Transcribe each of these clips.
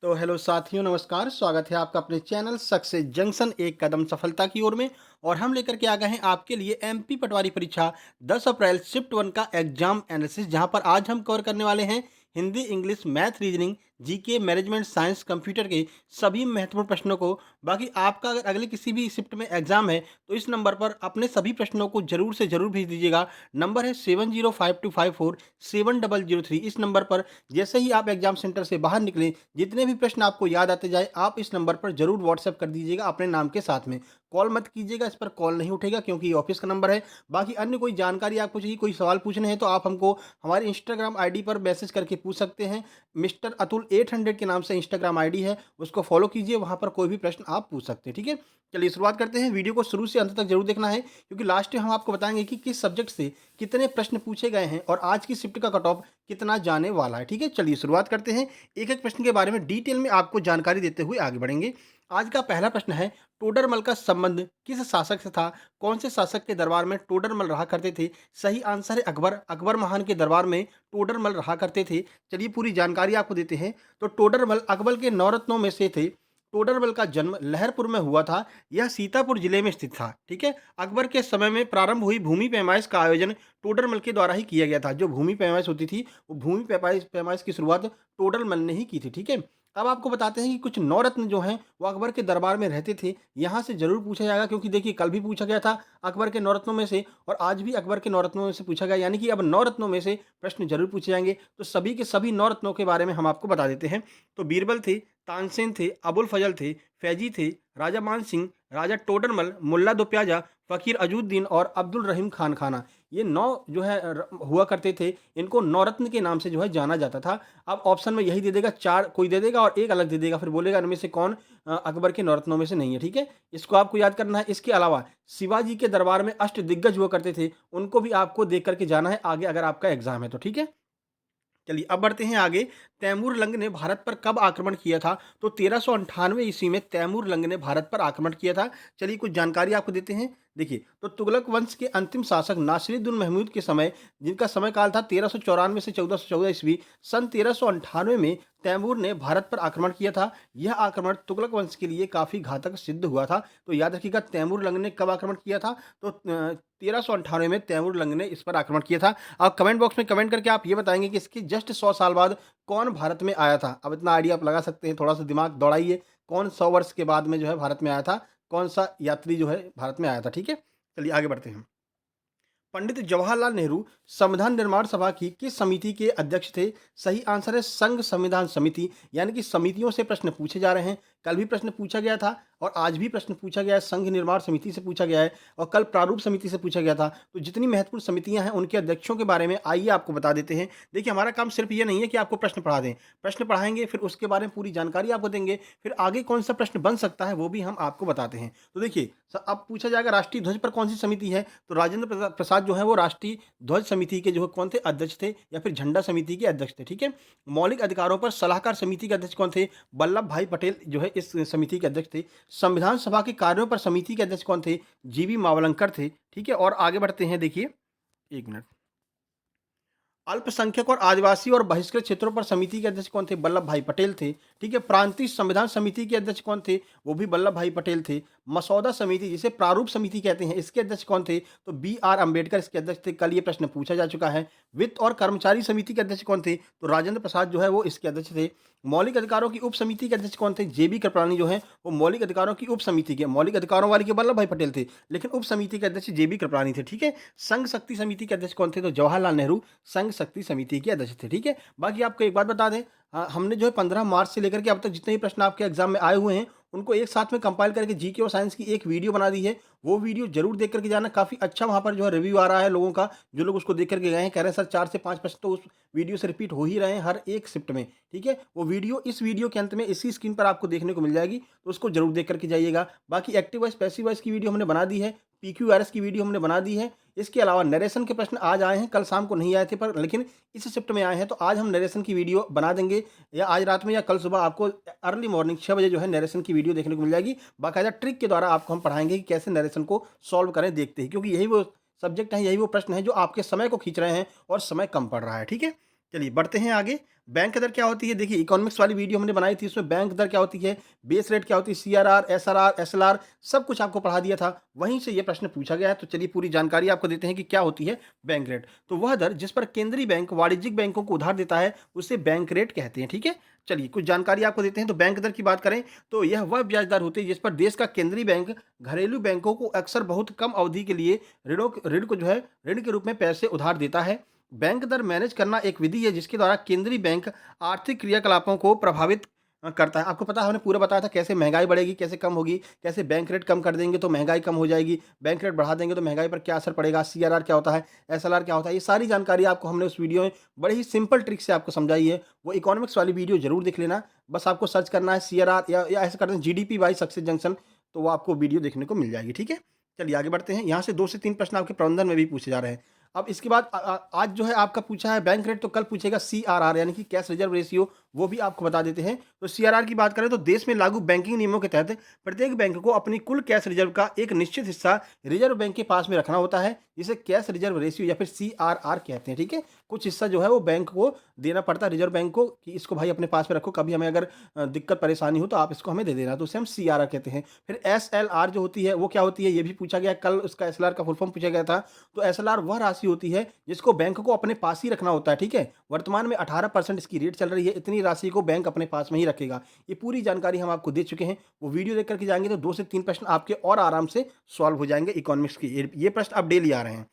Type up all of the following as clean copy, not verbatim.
तो हेलो साथियों, नमस्कार। स्वागत है आपका अपने चैनल सक्सेस जंक्शन एक कदम सफलता की ओर में। और हम लेकर के आ गए हैं आपके लिए एमपी पटवारी परीक्षा 10 अप्रैल शिफ्ट 1 का एग्जाम एनालिसिस, जहां पर आज हम कवर करने वाले हैं Hindi, English, math, reasoning, GK, management science, computer के सभी महत्वपूर्ण प्रश्नों को। बाकी आपका अगर अगले किसी भी शिफ्ट में एग्जाम है तो इस नंबर पर अपने सभी प्रश्नों को जरूर से जरूर भेज दीजिएगा। नंबर है 7052547003। इस नंबर पर जैसे ही आप एग्जाम सेंटर से बाहर निकलें, जितने भी प्रश्न आपको याद आते जाए, आप इस नंबर पर जरूर व्हाट्सएप कर दीजिएगा अपने नाम के साथ में। कॉल मत कीजिएगा, इस पर कॉल नहीं उठेगा क्योंकि ये ऑफिस का नंबर है। बाकी अन्य कोई जानकारी आपको चाहिए, कोई सवाल पूछने हैं तो आप हमको हमारे इंस्टाग्राम आईडी पर मैसेज करके पूछ सकते हैं। मिस्टर अतुल 800 के नाम से इंस्टाग्राम आईडी है, उसको फॉलो कीजिए, वहां पर कोई भी प्रश्न आप पूछ सकते हैं। ठीक है, चलिए शुरुआत करते हैं। वीडियो को शुरू से अंत तक जरूर देखना है क्योंकि लास्ट में हम आपको बताएंगे कि किस सब्जेक्ट से कितने प्रश्न पूछे गए हैं और आज की शिफ्ट का कट ऑफ कितना जाने वाला है। ठीक है, चलिए शुरुआत करते हैं। एक-एक प्रश्न के बारे में डिटेल में आपको जानकारी देते हुए आगे बढ़ेंगे। आज का पहला प्रश्न है, टोडरमल का संबंध किस शासक से था? कौन से शासक के दरबार में टोडरमल रहा करते थे? सही आंसर है अकबर। अकबर महान के दरबार में टोडरमल रहा करते थे। चलिए पूरी जानकारी आपको देते हैं। तो टोडरमल अकबर के नवरत्नों में से थे। टोडरमल का जन्म लहरपुर में हुआ था। यह सीतापुर जिले में स्थित था। ठीक है, अकबर के समय में प्रारंभ हुई भूमि पैमाइश का आयोजन टोडरमल के द्वारा ही किया गया था। जो भूमि पैमाइश होती थी, वो भूमि पैमाइश पैमाइश की शुरुआत टोडरमल ने ही की थी। ठीक है, अब आपको बताते हैं कि कुछ नवरत्न जो हैं वो अकबर के दरबार में रहते थे। यहाँ से जरूर पूछा जाएगा क्योंकि देखिए कल भी पूछा गया था अकबर के नवरत्नों में से, और आज भी अकबर के नवरत्नों में से पूछा गया, यानी कि अब नवरत्नों में से प्रश्न जरूर पूछे जाएंगे। तो सभी के सभी नवरत्नों के बारे में हम आपको बता देते हैं। तो बीरबल थे, तानसेन थे, अबुल फजल थे, फैजी थे, राजा मान सिंह, राजा टोडरमल, मुल्ला दो प्याजा, फकीर अजूद्दीन और अब्दुल रहीम खान खाना। ये 9 जो है हुआ करते थे। इनको नवरत्न के नाम से जो है जाना जाता था। अब ऑप्शन में यही दे देगा, 4 कोई दे देगा और एक अलग दे देगा, फिर बोलेगा इनमें से कौन अकबर के नवरत्नों में से नहीं है। ठीक है, इसको आपको याद करना है। इसके अलावा शिवाजी के दरबार में अष्ट दिग्गज हुआ करते थे, उनको भी आपको देख करके जाना है आगे अगर आपका एग्जाम है तो। ठीक है, चलिए अब बढ़ते हैं आगे। तैमूर लंग ने भारत पर कब आक्रमण किया था? तो 1398 ईस्वी में तैमूर लंग ने भारत पर आक्रमण किया था। चलिए कुछ जानकारी आपको देते हैं। देखिए, तो तुगलक वंश के अंतिम शासक नासिरुद्दीन महमूद के समय, जिनका समय काल था 1394 से 1414 ईस्वी, सन 1398 में तैमूर ने भारत पर आक्रमण किया था। यह आक्रमण तुगलक वंश के लिए काफी घातक सिद्ध हुआ था। तो याद रखिएगा, तैमूर लंग ने कब आक्रमण किया था? तो 1398 में तैमूर लंग ने इस पर आक्रमण किया था। आप कमेंट बॉक्स में कमेंट करके आप ये बताएंगे कि इसके जस्ट 100 साल बाद कौन भारत में आया था। अब इतना आइडिया आप लगा सकते हैं, थोड़ा सा दिमाग दौड़ाइए। कौन 100 वर्ष के बाद में जो है भारत में आया था? कौन सा यात्री जो है भारत में आया था? ठीक है, चलिए आगे बढ़ते हैं। पंडित जवाहरलाल नेहरू संविधान निर्माण सभा की किस समिति के अध्यक्ष थे? सही आंसर है संघ संविधान समिति। यानी कि समितियों से प्रश्न पूछे जा रहे हैं। कल भी प्रश्न पूछा गया था और आज भी प्रश्न पूछा गया है। संघ निर्माण समिति से पूछा गया है और कल प्रारूप समिति से पूछा गया था। तो जितनी महत्वपूर्ण समितियां हैं उनके अध्यक्षों के बारे में आइए आपको बता देते हैं। देखिए, हमारा काम सिर्फ ये नहीं है कि आपको प्रश्न पढ़ा दें। प्रश्न पढ़ाएंगे, फिर उसके बारे में पूरी जानकारी आपको देंगे, फिर आगे कौन सा प्रश्न बन सकता है वो भी हम आपको बताते हैं। तो देखिए, अब पूछा जाएगा राष्ट्रीय ध्वज पर कौन सी समिति है? तो राजेंद्र प्रसाद जो है वो राष्ट्रीय ध्वज समिति के जो है कौन थे? अध्यक्ष थे, या फिर झंडा समिति के अध्यक्ष थे। ठीक है, मौलिक अधिकारों पर सलाहकार समिति के अध्यक्ष कौन थे? वल्लभ भाई पटेल जो है इस समिति के अध्यक्ष थे। संविधान सभा के कार्यों पर समिति के अध्यक्ष कौन थे? जीवी मावलंकर थे। ठीक है, और आगे बढ़ते हैं। देखिए, एक मिनट। अल्पसंख्यक और आदिवासी और बहिष्कृत क्षेत्रों पर समिति के अध्यक्ष कौन थे? वल्लभ भाई पटेल थे। ठीक है, प्रांतीय संविधान समिति के अध्यक्ष कौन थे? वो भी वल्लभ भाई पटेल थे। मसौदा समिति, जिसे प्रारूप समिति कहते हैं, इसके अध्यक्ष कौन थे? तो बी आर अम्बेडकर इसके अध्यक्ष थे। कल ये प्रश्न पूछा जा चुका है। वित्त और कर्मचारी समिति के अध्यक्ष कौन थे? तो राजेंद्र प्रसाद जो है वो इसके अध्यक्ष थे। मौलिक अधिकारों की उप समिति के अध्यक्ष कौन थे? जेबी कृपलानी जो है वो मौलिक अधिकारों की उप समिति के, मौलिक अधिकारों वाले के वल्लभ भाई पटेल थे, लेकिन उप समिति के अध्यक्ष जेबी कृपलानी थे। ठीक है, संघ शक्ति समिति के अध्यक्ष कौन थे? तो जवाहरलाल नेहरू संघ शक्ति समिति के अध्यक्ष थे। ठीक है, बाकी आपको एक बात बता दें, हमने जो है 15 मार्च से लेकर के अब तक जितने भी प्रश्न आपके एग्जाम में आए हुए हैं उनको एक साथ में कंपाइल करके जीके और साइंस की एक वीडियो बना दी है। वो वीडियो जरूर देख करके जाना। काफी अच्छा वहां पर जो है रिव्यू आ रहा है लोगों का। जो लोग उसको देख करके गए हैं कह रहे हैं सर 4 से 5 प्रश्न तो उस वीडियो से रिपीट हो ही रहे हैं हर एक शिफ्ट में। ठीक है, वो वीडियो इस वीडियो के अंत में इसी स्क्रीन पर आपको देखने को मिल जाएगी, तो उसको जरूर देख करके जाइएगा। बाकी एक्टिव वॉइस पैसिव वॉइस की वीडियो हमने बना दी है, पीक्यूआरएस की वीडियो हमने बना दी है। इसके अलावा नरेशन के प्रश्न आज आए हैं, कल शाम को नहीं आए थे पर लेकिन इस शिफ्ट में आए हैं, तो आज हम नरेशन की वीडियो बना देंगे, या आज रात में या कल सुबह आपको अर्ली मॉर्निंग 6 बजे जो है नरेशन की वीडियो देखने को मिल जाएगी। बाकायदा ट्रिक के द्वारा आपको हम पढ़ाएंगे कि कैसे नरेशन को सॉल्व करें, देखते हैं, क्योंकि यही वो सब्जेक्ट है, यही वो प्रश्न है जो आपके समय को खींच रहे हैं और समय कम पड़ रहा है। ठीक है, चलिए बढ़ते हैं आगे। बैंक दर क्या होती है? देखिए इकोनॉमिक्स वाली वीडियो हमने बनाई थी, उसमें बैंक दर क्या होती है, बेस रेट क्या होती है, सीआरआर, एसआरआर, एसएलआर सब कुछ आपको पढ़ा दिया था। वहीं से ये प्रश्न पूछा गया है, तो चलिए पूरी जानकारी आपको देते हैं कि क्या होती है बैंक रेट। तो वह दर जिस पर केंद्रीय बैंक वाणिज्यिक बैंकों को उधार देता है, उसे बैंक रेट कहते हैं, ठीक है? चलिए कुछ जानकारी आपको देते हैं। तो बैंक दर की बात करें तो यह वह ब्याज दर होती है जिस पर देश का केंद्रीय बैंक घरेलू बैंकों को अक्सर बहुत कम अवधि के लिए ऋण को जो है ऋण के रूप में पैसे उधार देता है। बैंक दर मैनेज करना एक विधि है जिसके द्वारा केंद्रीय बैंक आर्थिक क्रियाकलापों को प्रभावित करता है। आपको पता है हमने पूरा बताया था कैसे महंगाई बढ़ेगी, कैसे कम होगी, कैसे बैंक रेट कम कर देंगे तो महंगाई कम हो जाएगी, बैंक रेट बढ़ा देंगे तो महंगाई पर क्या असर पड़ेगा, सीआरआर क्या होता है, एसएलआर क्या होता है। ये सारी जानकारी आपको हमने उस वीडियो में बड़े ही सिंपल ट्रिक से आपको समझाई है। वो इकोनॉमिक्स वाली वीडियो ज़रूर देख लेना। बस आपको सर्च करना है सीआरआर या ऐसे करते हैं जीडीपी बाई सक्सेस जंक्शन, तो वो आपको वीडियो देखने को मिल जाएगी, ठीक है? चलिए आगे बढ़ते हैं। यहाँ से 2 से 3 प्रश्न आपके प्रबंधन में भी पूछे जा रहे हैं। अब इसके बाद आज जो है आपका पूछा है बैंक रेट, तो कल पूछेगा सीआरआर यानी कि कैश रिजर्व रेशियो, वो भी आपको बता देते हैं। तो सीआरआर की बात करें तो देश में लागू बैंकिंग नियमों के तहत प्रत्येक बैंक को अपनी कुल कैश रिजर्व का एक निश्चित हिस्सा रिजर्व बैंक के पास में रखना होता है, जिसे कैश रिजर्व रेशियो या फिर सीआरआर कहते हैं, ठीक है? कुछ हिस्सा जो है वो बैंक को देना पड़ता है, रिजर्व बैंक को, कि इसको भाई अपने पास में रखो, कभी हमें अगर दिक्कत परेशानी हो तो आप इसको हमें दे देना, तो उसे हम सीआरआर कहते हैं। फिर एसएलआर जो होती है वो क्या होती है, ये भी पूछा गया कल, उसका एसएलआर का फुल फॉर्म पूछा गया था। तो एसएलआर वह राशि होती है जिसको बैंक को अपने पास ही रखना होता है, ठीक है? वर्तमान में 18% इसकी रेट चल रही है, इतनी राशि को बैंक अपने पास में ही रखेगा। ये पूरी जानकारी हम आपको दे चुके हैं। वो वीडियो देख कर के जाएँगे तो 2 से 3 प्रश्न आपके और आराम से सॉल्व हो जाएँगे इकोनॉमिक्स के। ये प्रश्न अब डेली आ रहे हैं।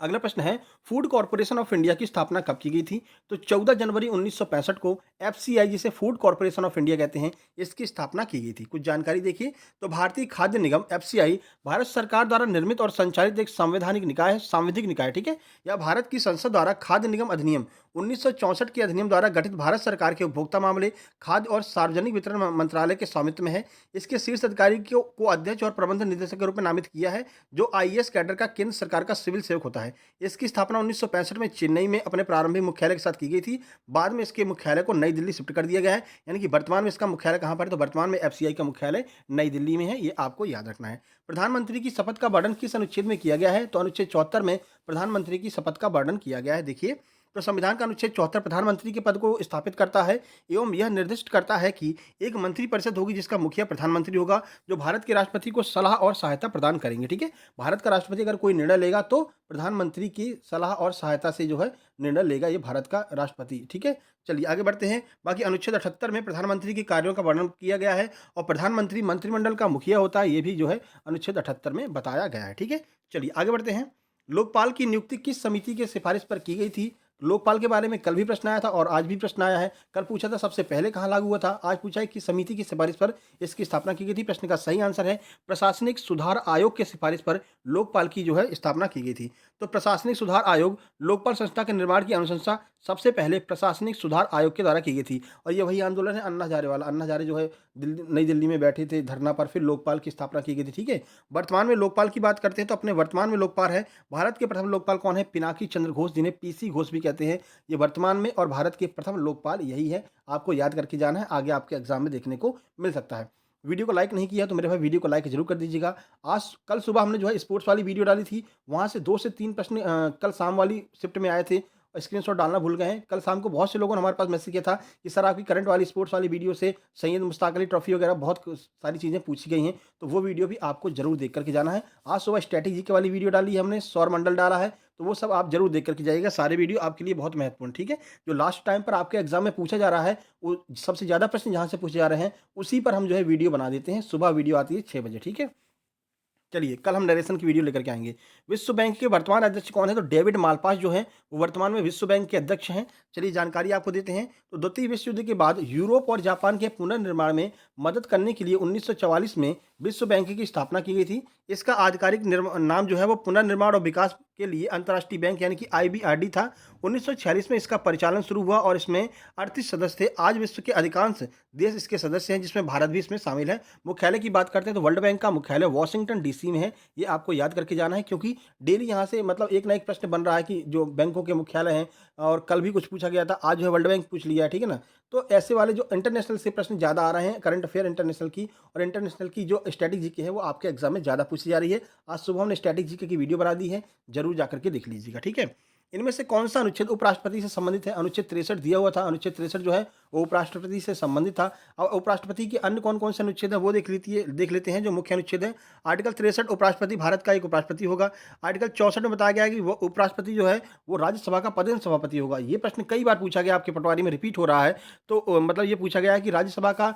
अगला प्रश्न है, फूड कॉर्पोरेशन ऑफ इंडिया की स्थापना कब की गई थी? तो 14 जनवरी 1965 को एफसीआई, जिसे फूड कॉर्पोरेशन ऑफ इंडिया कहते हैं, इसकी स्थापना की गई थी। कुछ जानकारी देखिए। तो भारतीय खाद्य निगम एफसीआई भारत सरकार द्वारा निर्मित और संचालित एक संवैधानिक निकाय है, सांविधिक निकाय, ठीक है? या भारत की संसद द्वारा खाद्य निगम अधिनियम 1964 के अधिनियम द्वारा गठित भारत सरकार के उपभोक्ता मामले, खाद्य और सार्वजनिक वितरण मंत्रालय के स्वामित्व में है। इसके शीर्ष अधिकारी को अध्यक्ष और प्रबंध निदेशक के रूप में नामित किया है, जो आईएएस कैडर का केंद्र सरकार का सिविल सेवक होता है। इसकी स्थापना 1965 में चेन्नई में अपने प्रारंभिक मुख्यालय के साथ की गई थी। बाद में इसके मुख्यालय को नई दिल्ली शिफ्ट कर दिया गया है। यानी कि वर्तमान में इसका मुख्यालय कहाँ पर है? तो वर्तमान में एफसीआई का मुख्यालय नई दिल्ली में है, ये आपको याद रखना है। प्रधानमंत्री की शपथ का वर्णन किस अनुच्छेद में किया गया है? तो अनुच्छेद 74 में प्रधानमंत्री की शपथ का वर्णन किया गया है। देखिए, तो संविधान का अनुच्छेद 74 प्रधानमंत्री के पद को स्थापित करता है एवं यह निर्दिष्ट करता है कि एक मंत्रिपरिषद होगी जिसका मुखिया प्रधानमंत्री होगा, जो भारत के राष्ट्रपति को सलाह और सहायता प्रदान करेंगे, ठीक है? भारत का राष्ट्रपति अगर कोई निर्णय लेगा तो प्रधानमंत्री की सलाह और सहायता से जो है निर्णय लेगा ये भारत का राष्ट्रपति, ठीक है? चलिए आगे बढ़ते हैं। बाकी अनुच्छेद 78 में प्रधानमंत्री के कार्यों का वर्णन किया गया है और प्रधानमंत्री मंत्रिमंडल का मुखिया होता है, ये भी जो है अनुच्छेद 78 में बताया गया है, ठीक है? चलिए आगे बढ़ते हैं। लोकपाल की नियुक्ति किस समिति की सिफारिश पर की गई थी? लोकपाल के बारे में कल भी प्रश्न आया था और आज भी प्रश्न आया है। कल पूछा था सबसे पहले कहाँ लागू हुआ था, आज पूछा है कि समिति की सिफारिश पर इसकी स्थापना की गई थी। प्रश्न का सही आंसर है प्रशासनिक सुधार आयोग की सिफारिश पर लोकपाल की जो है स्थापना की गई थी। तो प्रशासनिक सुधार आयोग लोकपाल संस्था के निर्माण की अनुशंसा सबसे पहले प्रशासनिक सुधार आयोग के द्वारा की गई थी। और ये वही आंदोलन है अन्ना हजारे वाला। अन्ना हजारे जो है नई दिल्ली में बैठे थे धरना पर, फिर लोकपाल की स्थापना की गई थी, ठीक है? वर्तमान में लोकपाल की बात करते हैं तो अपने वर्तमान में लोकपाल है, भारत के प्रथम लोकपाल कौन है? पिनाकी चंद्र घोष, जिन्हें पीसी घोष भी कहते हैं। ये वर्तमान में और भारत के प्रथम लोकपाल यही है। आपको याद करके जाना है, आगे आपके एग्जाम में देखने को मिल सकता है। वीडियो को लाइक नहीं किया तो मेरे भाई वीडियो को लाइक जरूर कर दीजिएगा। आज कल सुबह हमने जो है स्पोर्ट्स वाली वीडियो डाली थी, वहाँ से 2 से 3 प्रश्न कल शाम वाली शिफ्ट में आए थे। स्क्रीनशॉट डालना भूल गए हैं। कल शाम को बहुत से लोगों ने हमारे पास मैसेज किया था कि सर आपकी करंट वाली स्पोर्ट्स वाली वीडियो से सैयद मुश्ताक अली ट्रॉफी वगैरह बहुत सारी चीज़ें पूछी गई हैं, तो वो वीडियो भी आपको जरूर देख करके जाना है। आज सुबह स्ट्रैटेजी के वाली वीडियो डाली है हमने, सौर मंडल डाला है, तो वो सब आप जरूर देख करके जाइएगा। सारे वीडियो आपके लिए बहुत महत्वपूर्ण, ठीक है? जो लास्ट टाइम पर आपके एग्जाम में पूछा जा रहा है, वो सबसे ज़्यादा प्रश्न जहाँ से पूछे जा रहे हैं उसी पर हम जो है वीडियो बना देते हैं। सुबह वीडियो आती है 6 बजे, ठीक है? चलिए कल हम नरेशन की वीडियो लेकर के आएंगे। विश्व बैंक के वर्तमान अध्यक्ष कौन है? तो डेविड मालपास जो हैं वो वर्तमान में विश्व बैंक के अध्यक्ष हैं। चलिए जानकारी आपको देते हैं। तो द्वितीय विश्व युद्ध के बाद यूरोप और जापान के पुनर्निर्माण में मदद करने के लिए 1944 में विश्व बैंक की स्थापना की गई थी। इसका आधिकारिक नाम जो है वो पुनर्निर्माण और विकास के लिए अंतर्राष्ट्रीय बैंक यानी कि आईबीआरडी था। 1946 में इसका परिचालन शुरू हुआ और इसमें 38 सदस्य थे। आज विश्व के अधिकांश देश इसके सदस्य हैं, जिसमें भारत भी इसमें शामिल है। मुख्यालय की बात करते हैं तो वर्ल्ड बैंक का मुख्यालय वॉशिंगटन डीसी में है। ये आपको याद करके जाना है, क्योंकि डेली यहाँ से मतलब एक ना एक प्रश्न बन रहा है कि जो बैंकों के मुख्यालय हैं, और कल भी कुछ पूछा गया था, आज जो है वर्ल्ड बैंक पूछ लिया है, ठीक है ना? तो ऐसे वाले जो इंटरनेशनल से प्रश्न ज़्यादा आ रहे हैं, करंट अफेयर इंटरनेशनल की और इंटरनेशनल की जो स्टैटिक जीके है वो आपके एग्जाम में ज़्यादा पूछी जा रही है। आज सुबह हमने स्टैटिक जीके की वीडियो बना दी है, जरूर जाकर के देख लीजिएगा, ठीक है? इनमें से कौन-सा अनुच्छेद उपराष्ट्रपति से संबंधित है? अनुच्छेद 63 दिया हुआ था, अनुच्छेद 63 जो है वो उपराष्ट्रपति से संबंधित था। और उपराष्ट्रपति के अन्य कौन-कौन से अनुच्छेद हैं वो देख लेते हैं जो मुख्य अनुच्छेद हैं। आर्टिकल 63 उपराष्ट्रपति भारत का एक उपराष्ट्रपति होगा। आर्टिकल 64 में बताया गया है कि वो उपराष्ट्रपति जो है वो राज्यसभा का पदेन सभापति होगा। ये प्रश्न कई बार पूछा गया, आपके पटवारी में रिपीट हो रहा है। तो मतलब ये पूछा गया है कि राज्यसभा का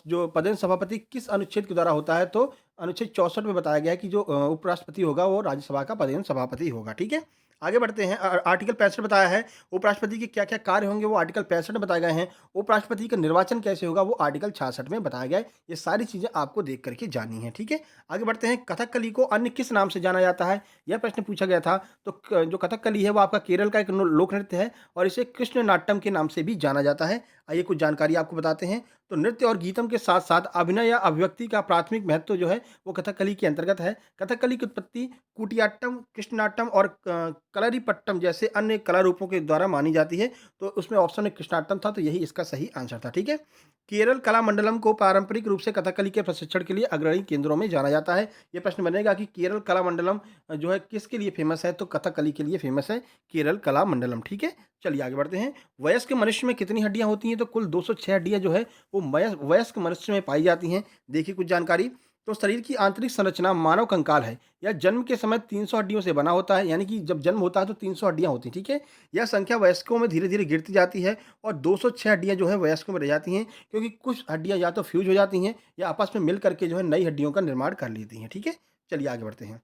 जो पदेन सभापति किस अनुच्छेद के द्वारा होता है? तो अनुच्छेद 64 में बताया गया है कि जो उपराष्ट्रपति होगा वो राज्यसभा का पदेन सभापति होगा, ठीक है? आगे बढ़ते हैं। आर्टिकल 65 बताया है उपराष्ट्रपति के क्या-क्या कार्य होंगे, वो आर्टिकल 65 में बताए गए हैं। उपराष्ट्रपति का निर्वाचन कैसे होगा, वो आर्टिकल 66 में बताया गया है। ये सारी चीज़ें आपको देख कर के जाननी है, ठीक है? आगे बढ़ते हैं। कथकली को अन्य किस नाम से जाना जाता है? यह प्रश्न पूछा गया था। तो जो कथकली है वो आपका केरल का एक लोक नृत्य है और इसे कृष्ण नाट्यम के नाम से भी जाना जाता है। आइए कुछ जानकारी आपको बताते हैं। तो नृत्य और गीतम के साथ-साथ अभिनय या अभिव्यक्ति का प्राथमिक महत्व जो है वो कथकली के अंतर्गत है। कथकली की उत्पत्ति कुटियाट्टम, कृष्णाट्टम और कलरीपट्टम जैसे अन्य कला रूपों के द्वारा मानी जाती है। तो उसमें ऑप्शन में कृष्णाट्टम था, तो यही इसका सही आंसर था, ठीक है? केरल कलामंडलम को पारंपरिक रूप से कथकली के प्रशिक्षण के लिए अग्रणी केंद्रों में जाना जाता है। ये प्रश्न बनेगा कि केरल कलामंडलम जो है किसके लिए फेमस है? तो कथकली के लिए फेमस है केरल कलामंडलम, ठीक है? चलिए आगे बढ़ते हैं। वयस्क मनुष्य में कितनी हड्डियाँ होती हैं? तो कुल 206 हड्डियाँ जो है वो वयस्क मनुष्य में पाई जाती हैं। देखिए कुछ जानकारी। तो शरीर की आंतरिक संरचना मानव कंकाल है। यह जन्म के समय 300 हड्डियों से बना होता है, यानी कि जब जन्म होता है तो 300 हड्डियाँ होती हैं, ठीक है? यह संख्या वयस्कों में धीरे-धीरे गिरती जाती है और 206 हड्डियाँ जो है वयस्कों में रह जाती हैं, क्योंकि कुछ हड्डियाँ या तो फ्यूज़ हो जाती हैं या आपस में मिल कर के जो है नई हड्डियों का निर्माण कर लेती हैं, ठीक है? चलिए आगे बढ़ते हैं।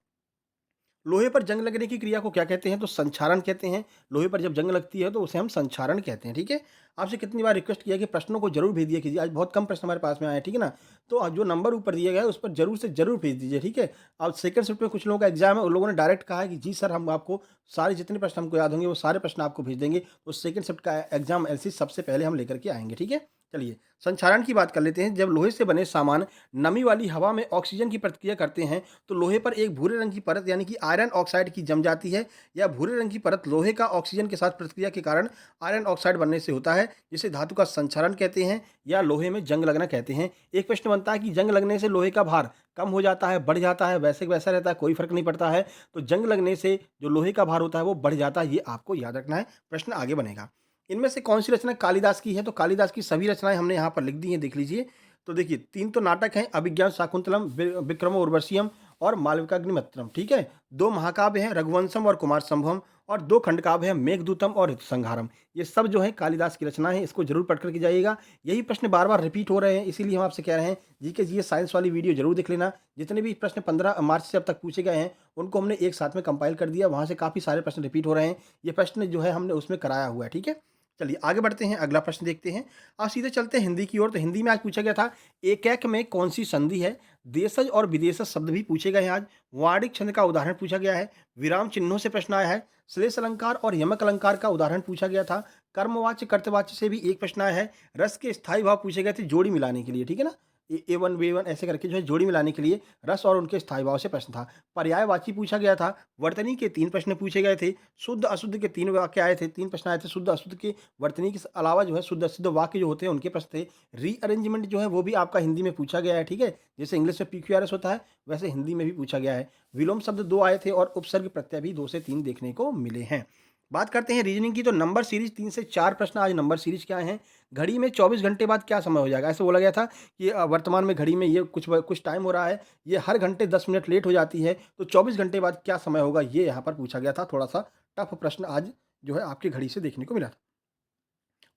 लोहे पर जंग लगने की क्रिया को क्या कहते हैं? तो संक्षारण कहते हैं। लोहे पर जब जंग लगती है तो उसे हम संक्षारण कहते हैं, ठीक है? आपसे कितनी बार रिक्वेस्ट किया है कि प्रश्नों को ज़रूर भेज दिया कीजिए। आज बहुत कम प्रश्न हमारे पास में आए हैं, ठीक है ना? तो जो नंबर ऊपर दिया गया है उस पर ज़रूर से ज़रूर भेज दीजिए, ठीक है? अब सेकंड शिफ्ट में कुछ लोगों का एग्ज़ाम है, उन लोगों ने डायरेक्ट कहा है कि जी सर, हम आपको सारे जितने प्रश्न हमको याद होंगे वो सारे प्रश्न आपको भेज देंगे। तो सेकंड शिफ्ट का एग्ज़ाम एलसी सबसे पहले हम लेकर के आएँगे, ठीक है? चलिए, संक्षारण की बात कर लेते हैं। जब लोहे से बने सामान नमी वाली हवा में ऑक्सीजन की प्रतिक्रिया करते हैं तो लोहे पर एक भूरे रंग की परत यानी कि आयरन ऑक्साइड की जम जाती है। या भूरे रंग की परत लोहे का ऑक्सीजन के साथ प्रतिक्रिया के कारण आयरन ऑक्साइड बनने से होता है, जिसे धातु का संक्षारण कहते हैं या लोहे में जंग लगना कहते हैं। एक प्रश्न बनता है कि जंग लगने से लोहे का भार कम हो जाता है, बढ़ जाता है, वैसे का वैसा रहता है, कोई फर्क नहीं पड़ता है? तो जंग लगने से जो लोहे का भार होता है वो बढ़ जाता है, ये आपको याद रखना है। प्रश्न आगे बनेगा। इनमें से कौन-सी रचना कालिदास की है? तो कालिदास की सभी रचनाएँ हमने यहाँ पर लिख दी हैं, देख लीजिए। तो देखिए 3 तो नाटक हैं, अभिज्ञान शाकुंतलम, विक्रमोर्वशीयम और मालविकाग्निमित्रम, ठीक है? 2 महाकाव्य हैं, रघुवंशम और कुमार संभवम और 2 खंडकाव्य हैं, मेघदूतम और ऋतुसंहारम। ये सब जो है कालिदास की रचना है, इसको ज़रूर पढ़ कर के जाइएगा। यही प्रश्न बार-बार रिपीट हो रहे हैं, इसीलिए हम आपसे कह रहे हैं जीके जीएस साइंस वाली वीडियो ज़रूर देख लेना। जितने भी प्रश्न 15 मार्च से अब तक पूछे गए हैं, उनको हमने एक साथ में कंपाइल कर दिया, वहाँ से काफ़ी सारे प्रश्न रिपीट हो रहे हैं। ये प्रश्न जो है हमने उसमें कराया हुआ है, ठीक है? चलिए आगे बढ़ते हैं, अगला प्रश्न देखते हैं। अब सीधे चलते हैं हिंदी की ओर। तो हिंदी में आज पूछा गया था एकैक में कौन-सी संधि है? देशज और विदेशज शब्द भी पूछे गए हैं आज। वार्णिक छंद का उदाहरण पूछा गया है। विराम चिन्हों से प्रश्न आया है। श्लेष अलंकार और यमक अलंकार का उदाहरण पूछा गया था। कर्मवाच्य, कर्तवाच्य से भी एक प्रश्न आया है। रस के स्थायी भाव पूछे गए थे जोड़ी मिलाने के लिए, ठीक है ना? ए1 बी1 ऐसे करके जो है जोड़ी मिलाने के लिए रस और उनके स्थायी भाव से प्रश्न था। पर्यायवाची पूछा गया था। वर्तनी के 3 प्रश्न पूछे गए थे। शुद्ध अशुद्ध के 3 वाक्य आए थे, 3 प्रश्न आए थे। शुद्ध अशुद्ध के वर्तनी के अलावा जो है शुद्ध अशुद्ध वाक्य जो होते हैं उनके प्रश्न थे। रीअरेंजमेंट जो है वो भी आपका हिंदी में पूछा गया है, ठीक है? जैसे इंग्लिश में पीक्यूआरएस होता है वैसे हिंदी में भी पूछा गया है। विलोम शब्द 2 आए थे और उपसर्ग प्रत्यय भी 2 से 3 देखने को मिले हैं। बात करते हैं रीजनिंग की। तो नंबर सीरीज 3 से 4 प्रश्न आज नंबर सीरीज क्या हैं? घड़ी में 24 घंटे बाद क्या समय हो जाएगा? ऐसे बोला गया था कि वर्तमान में घड़ी में ये कुछ टाइम हो रहा है, ये हर घंटे 10 मिनट लेट हो जाती है, तो 24 घंटे बाद क्या समय होगा? ये यहाँ पर पूछा गया था। थोड़ा-सा टफ प्रश्न आज जो है आपकी घड़ी से देखने को मिला था।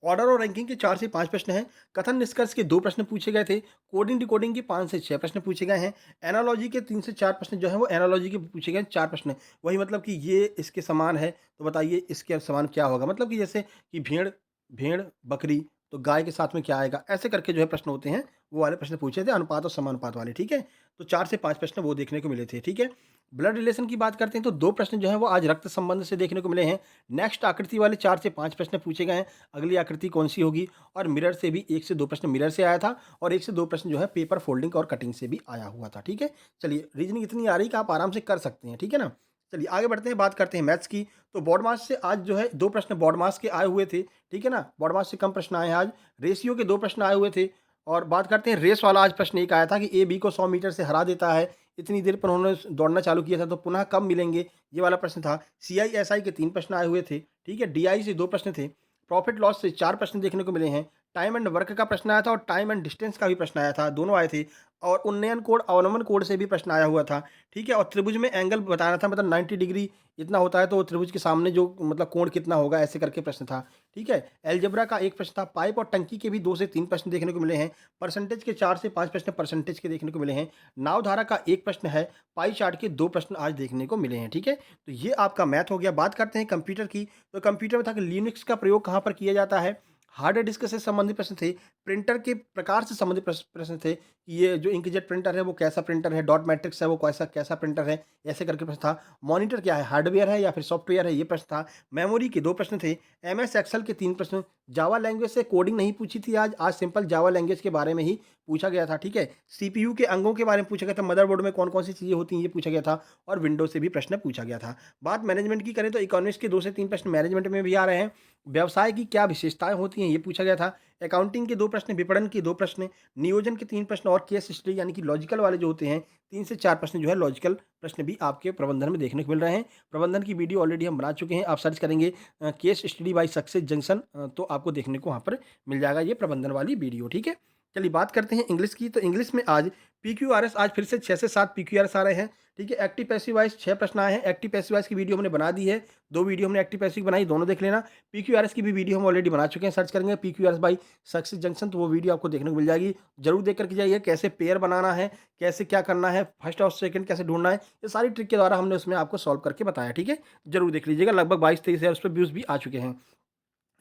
ऑर्डर और रैंकिंग के 4 से 5 प्रश्न हैं। कथन निष्कर्ष के 2 प्रश्न पूछे गए थे। कोडिंग डिकोडिंग के 5 से 6 प्रश्न पूछे गए हैं। एनालॉजी के 3 से 4 प्रश्न जो हैं वो एनालॉजी के पूछे गए हैं 4 प्रश्न। वही मतलब कि ये इसके समान है, तो बताइए इसके समान क्या होगा? मतलब कि जैसे कि भेड़ भेड़, बकरी, तो गाय के साथ में क्या आएगा? ऐसे करके जो है प्रश्न होते हैं, वो वाले प्रश्न पूछे थे अनुपात और समानुपात वाले, ठीक है? तो 4 से 5 प्रश्न वो देखने को मिले थे, ठीक है? ब्लड रिलेशन की बात करते हैं तो 2 प्रश्न जो हैं वो आज रक्त संबंध से देखने को मिले हैं। नेक्स्ट आकृति वाले 4 से 5 प्रश्न पूछे गए हैं। अगली आकृति कौन-सी होगी? और मिरर से भी 1 से 2 प्रश्न मिरर से आया था और 1 से 2 प्रश्न जो है पेपर फोल्डिंग और कटिंग से भी आया हुआ था, ठीक है? चलिए रीज़निंग इतनी आ रही है कि आप आराम से कर सकते हैं, ठीक है ना? चलिए आगे बढ़ते हैं, बात करते हैं मैथ्स की। तो बॉड मास से आज जो है 2 प्रश्न बॉड मास के आए हुए थे, ठीक है ना? बॉड मास से कम प्रश्न आए हैं आज। रेशियो के 2 प्रश्न आए हुए थे और बात करते हैं रेस वाला। आज प्रश्न एक आया था कि ए बी को 100 मीटर से हरा देता है। इतनी देर पर उन्होंने दौड़ना चालू किया था तो पुनः कब मिलेंगे? ये वाला प्रश्न था। सीआईएसआई के 3 प्रश्न आए हुए थे, ठीक है? डीआई से 2 प्रश्न थे। प्रॉफिट लॉस से 4 प्रश्न देखने को मिले हैं। टाइम एंड वर्क का प्रश्न आया था और टाइम एंड डिस्टेंस का भी प्रश्न आया था, दोनों आए थे। और उन्नयन कोड, अवनमन कोड से भी प्रश्न आया हुआ था, ठीक है? और त्रिभुज में एंगल बताना था, मतलब 90 डिग्री इतना होता है तो त्रिभुज के सामने जो मतलब कोण कितना होगा, ऐसे करके प्रश्न था, ठीक है? अलजेब्रा का 1 प्रश्न था। पाइप और टंकी के भी 2 से 3 प्रश्न देखने को मिले हैं। परसेंटेज के 4 से 5 प्रश्न परसेंटेज के देखने को मिले हैं। नाव धारा का 1 प्रश्न है। पाई चार्ट के 2 प्रश्न आज देखने को मिले हैं, ठीक है? तो ये आपका मैथ हो गया। बात करते हैं कंप्यूटर की, तो कंप्यूटर में था कि लिनक्स का प्रयोग कहाँ पर किया जाता है? हार्ड डिस्क से संबंधित प्रश्न थे। प्रिंटर के प्रकार से संबंधित प्रश्न थे कि ये जो इंकजेट प्रिंटर है वो कैसा प्रिंटर है, डॉट मैट्रिक्स है वो कैसा कैसा प्रिंटर है, ऐसे करके प्रश्न था। मॉनिटर क्या है, हार्डवेयर है या फिर सॉफ्टवेयर है, ये प्रश्न था। मेमोरी के 2 प्रश्न थे। एमएस एक्सेल के 3 प्रश्न। जावा लैंग्वेज से कोडिंग नहीं पूछी थी आज सिंपल जावा लैंग्वेज के बारे में ही पूछा गया था, ठीक है? सीपीयू के अंगों के बारे में पूछा गया था, मदरबोर्ड में कौन कौन सी चीज़ें होती हैं ये पूछा गया था। और विंडोज से भी प्रश्न पूछा गया था। बात मैनेजमेंट की करें तो इकोनॉमिक्स के 2 से 3 प्रश्न मैनेजमेंट में भी आ रहे हैं। व्यवसाय की क्या विशेषताएं होती हैं ये पूछा गया था। अकाउंटिंग के 2 प्रश्न, विपणन के 2 प्रश्न, नियोजन के 3 प्रश्न और केस स्टडी यानी कि लॉजिकल वाले जो होते हैं 3 से 4 प्रश्न जो है लॉजिकल प्रश्न भी आपके प्रबंधन में देखने को मिल रहे हैं। प्रबंधन की वीडियो ऑलरेडी हम बना चुके हैं, आप सर्च करेंगे case study bye success junction, तो आपको देखने को वहाँ पर मिल जाएगा ये प्रबंधन वाली वीडियो, ठीक है? चलिए बात करते हैं इंग्लिश की, तो इंग्लिश में आज पीक्यूआरएस आज फिर से 6 से 7 पीक्यूआरएस आ रहे हैं, ठीक है? एक्टिव पैसिव वॉइस 6 प्रश्न आए हैं। एक्टिव पैसिव वॉइस की वीडियो हमने बना दी है, 2 वीडियो हमने एक्टिव पैसिव की बनाई, दोनों देख लेना। पीक्यूआरएस की भी वीडियो हम ऑलरेडी बना चुके हैं, सर्च करेंगे पीक्यूआरएस बाय सक्सेस जंक्शन तो वो वीडियो आपको देखने को मिल जाएगी। जरूर देख करके जाइए, कैसे पेयर बनाना है, कैसे क्या करना है, फर्स्ट और सेकंड कैसे ढूंढना है, ये सारी ट्रिक के द्वारा हमने उसमें आपको सॉल्व करके बताया, ठीक है? जरूर देख लीजिएगा। लगभग 22-23 हज़ार उस पर व्यूज़ भी आ चुके हैं।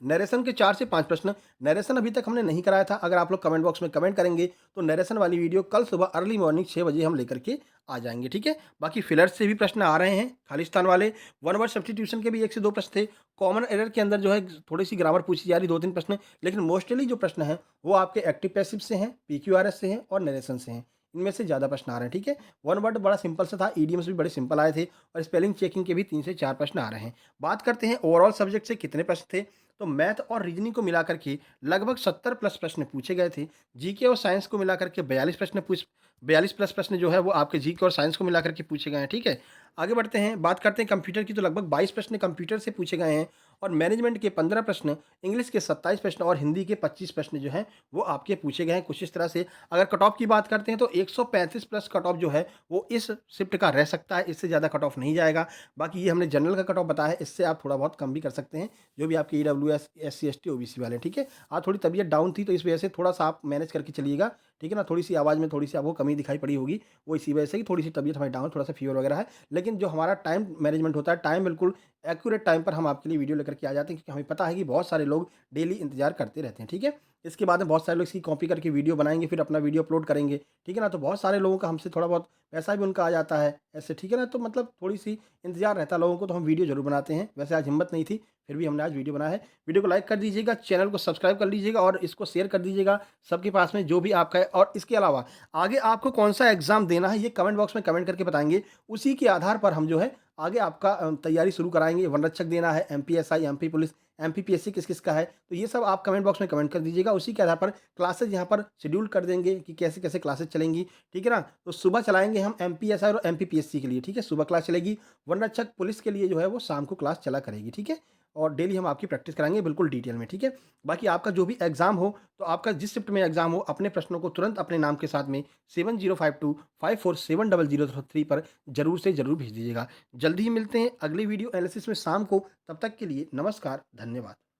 नरेशन के 4 से 5 प्रश्न। नरेशन अभी तक हमने नहीं कराया था, अगर आप लोग कमेंट बॉक्स में कमेंट करेंगे तो नरेशन वाली वीडियो कल सुबह अर्ली मॉर्निंग 6 बजे हम लेकर के आ जाएंगे, ठीक है? बाकी फिलर्स से भी प्रश्न आ रहे हैं, खालिस्तान वाले। वन वर्ड सब्स्टिट्यूशन के भी 1 से 2 प्रश्न थे। कॉमन एरर के अंदर जो है थोड़ी सी ग्रामर पूछी जा रही, 2-3 प्रश्न, लेकिन मोस्टली जो प्रश्न है वो आपके एक्टिव पैसिव से हैं, पीक्यूआरएस से हैं और नरेशन से हैं। इनमें से ज़्यादा प्रश्न आ रहे हैं, ठीक है? वन वर्ड बड़ा सिंपल सा था, ईडीएम्स भी बड़े सिंपल आए थे और स्पेलिंग चेकिंग के भी 3 से 4 प्रश्न आ रहे हैं। बात करते हैं ओवरऑल सब्जेक्ट से कितने प्रश्न थे, तो मैथ और रीजनिंग को मिलाकर के लगभग 70 प्लस प्रश्न पूछे गए थे। जीके और साइंस को मिलाकर के 42 प्लस प्रश्न जो है वो आपके जीके और साइंस को मिलाकर के पूछे गए हैं, ठीक है? आगे बढ़ते हैं, बात करते हैं कंप्यूटर की, तो लगभग 22 प्रश्न कंप्यूटर से पूछे गए हैं और मैनेजमेंट के 15 प्रश्न, इंग्लिश के 27 प्रश्न और हिंदी के 25 प्रश्न जो हैं वो आपके पूछे गए हैं कुछ इस तरह से। अगर कट ऑफ की बात करते हैं तो 135 प्लस कट ऑफ जो है वो इस शिफ्ट का रह सकता है, इससे ज़्यादा कट ऑफ नहीं जाएगा। बाकी ये हमने जनरल का कट ऑफ बताया है, इससे आप थोड़ा बहुत कम भी कर सकते हैं, जो भी आपके ईडब्ल्यूएस, एससी, एसटी, ओबीसी वाले हैं, ठीक है? आज थोड़ी तबीयत डाउन थी तो इस वजह से थोड़ा-सा आप मैनेज करके चलिएगा, ठीक है ना? थोड़ी-सी आवाज़ में थोड़ी-सी आपको कमी दिखाई पड़ी होगी, वो इसी वजह से कि थोड़ी-सी तबीयत हमारी डाउन, थोड़ा-सा फीवर वगैरह है। लेकिन जो हमारा टाइम मैनेजमेंट होता है, टाइम बिल्कुल एक्यूरेट टाइम पर हम आपके लिए वीडियो लेकर के आ जाते हैं, क्योंकि हमें पता है कि बहुत सारे लोग डेली इंतज़ार करते रहते हैं, ठीक है? इसके बाद में बहुत सारे लोग इसकी कॉपी करके वीडियो बनाएँगे, फिर अपना वीडियो अपलोड करेंगे, ठीक है ना? तो बहुत सारे लोगों का हमसे थोड़ा बहुत पैसा भी उनका आ जाता है ऐसे, ठीक है ना? तो मतलब थोड़ी-सी इंतज़ार रहता है लोगों को, तो हम वीडियो ज़रूर बनाते हैं। वैसे आज हिम्मत नहीं थी, फिर भी हमने आज वीडियो बनाया है। वीडियो को लाइक कर दीजिएगा, चैनल को सब्सक्राइब कर लीजिएगा और इसको शेयर कर दीजिएगा सबके पास में जो भी आपका है। और इसके अलावा आगे आपको कौन-सा एग्ज़ाम देना है, ये कमेंट बॉक्स में कमेंट करके बताएँगे। उसी के आधार पर हम जो है आगे आपका तैयारी शुरू कराएँगे। वनरक्षक देना है, एमपीएसआई, एमपी पुलिस, एमपीपीएससी किस-किस का है, तो ये सब आप कमेंट बॉक्स में कमेंट कर दीजिएगा। उसी के आधार पर क्लासेज़ यहाँ पर शेड्यूल कर देंगे कि कैसे-कैसे क्लासेज़ चलेंगी, ठीक है ना? तो सुबह चलाएँगे हम एमपीएसआई और एमपीपीएससी के लिए, ठीक है? सुबह क्लास चलेगी। वनरक्षक पुलिस के लिए जो है वो शाम को क्लास चला करेगी, ठीक है? और डेली हम आपकी प्रैक्टिस कराएँगे बिल्कुल डिटेल में, ठीक है? बाकी आपका जो भी एग्ज़ाम हो, तो आपका जिस शिफ्ट में एग्ज़ाम हो, अपने प्रश्नों को तुरंत अपने नाम के साथ में 7052547003 पर ज़रूर से ज़रूर भेज दीजिएगा। जल्दी ही मिलते हैं अगली वीडियो एनालिसिस में शाम को, तब तक के लिए नमस्कार, धन्यवाद।